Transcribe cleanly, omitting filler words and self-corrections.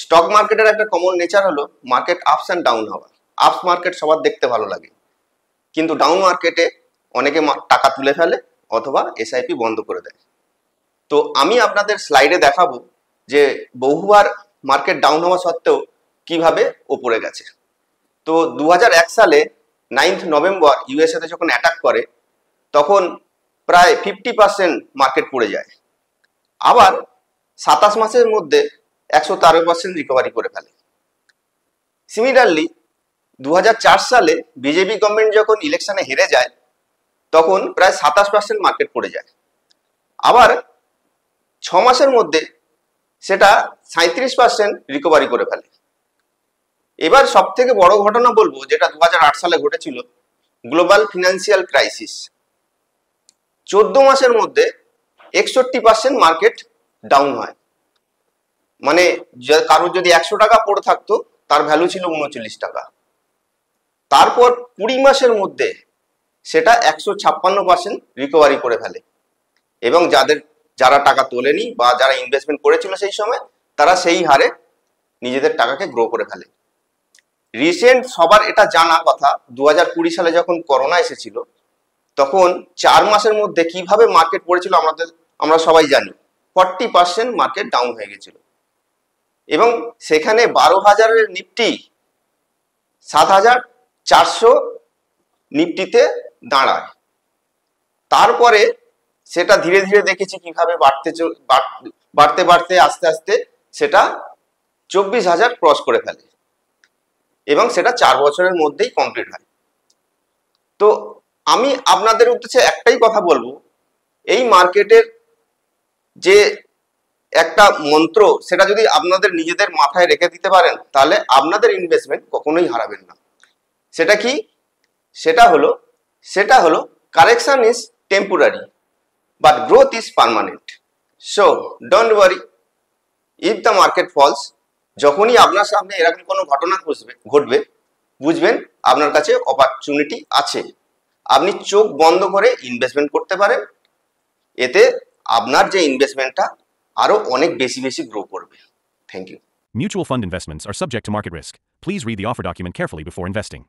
Stock মার্কেটের একটা common nature হলো মার্কেট আপস অ্যান্ড ডাউন হওয়া। আপস মার্কেট সবার দেখতে ভালো লাগে, কিন্তু ডাউন মার্কেটে অনেকে টাকা তুলে ফেলে অথবা এসআইপি বন্ধ করে দেয়। তো আমি আপনাদের স্লাইডে দেখাবো যে বহুবার মার্কেট ডাউন হওয়া সত্ত্বেও কিভাবে ওপরে গেছে। তো 2001 সালে 9 নভেম্বর ইউএসএতে যখন অ্যাটাক করে তখন প্রায় 50% মার্কেট পড়ে যায়। আবার 27 মাসের মধ্যে 113% রিকভারি করে ফেলে। সিমিলারলি 2004 সালে বিজেপি গভর্নমেন্ট যখন ইলেকশনে হেরে যায় তখন প্রায় 27% মার্কেট পড়ে যায়। আবার 6 মাসের মধ্যে সেটা 37% রিকভারি করে ফেলে। এবার সব থেকে বড় ঘটনা বলবো যেটা 2008 সালে ঘটেছিল, গ্লোবাল ফিনান্সিয়াল ক্রাইসিস। 14 মাসের মধ্যে 61% মার্কেট ডাউন হয়। মানে কারোর যদি 100 টাকা পড়ে থাকতো তার ভ্যালু ছিল 39 টাকা। তারপর 20 মাসের মধ্যে সেটা 156% রিকভারি করে ফেলে এবং যারা টাকা তোলেনি বা যারা ইনভেস্টমেন্ট করেছিল সেই সময় তারা সেই হারে নিজেদের টাকাকে গ্রো করে ফেলে। রিসেন্ট সবার এটা জানা কথা, 2020 সালে যখন করোনা এসেছিল তখন 4 মাসের মধ্যে কিভাবে মার্কেট পড়েছিল আমরা সবাই জানি। 40% মার্কেট ডাউন হয়ে গেছিল এবং সেখানে 12,000-এর নিফটি 7,400 নিফটিতে দাঁড়ায়। তারপরে সেটা ধীরে ধীরে দেখেছি কিভাবে বাড়তে বাড়তে আস্তে আস্তে সেটা 24,000 ক্রস করে ফেলে এবং সেটা 4 বছরের মধ্যেই কমপ্লিট হয়। তো আমি আপনাদের উদ্দেশ্যে একটাই কথা বলবো, এই মার্কেটের যে একটা মন্ত্র সেটা যদি আপনাদের নিজেদের মাথায় রেখে দিতে পারেন তাহলে আপনাদের ইনভেস্টমেন্ট কখনোই হারাবেন না। সেটা কি? সেটা হলো correction is temporary but growth is permanent. So don't worry if the market falls. যখনই আপনার সামনে এরকম কোনো ঘটনা ঘটবে বুঝবেন আপনার কাছে অপরচুনিটি আছে। আপনি চোখ বন্ধ করে ইনভেস্টমেন্ট করতে পারেন, এতে আপনার যে ইনভেস্টমেন্টটা আরো অনেক বেশি বেশি গ্রো করবে। Thank you. Mutual fund investments are subject to market risk. Please read the offer document carefully before investing.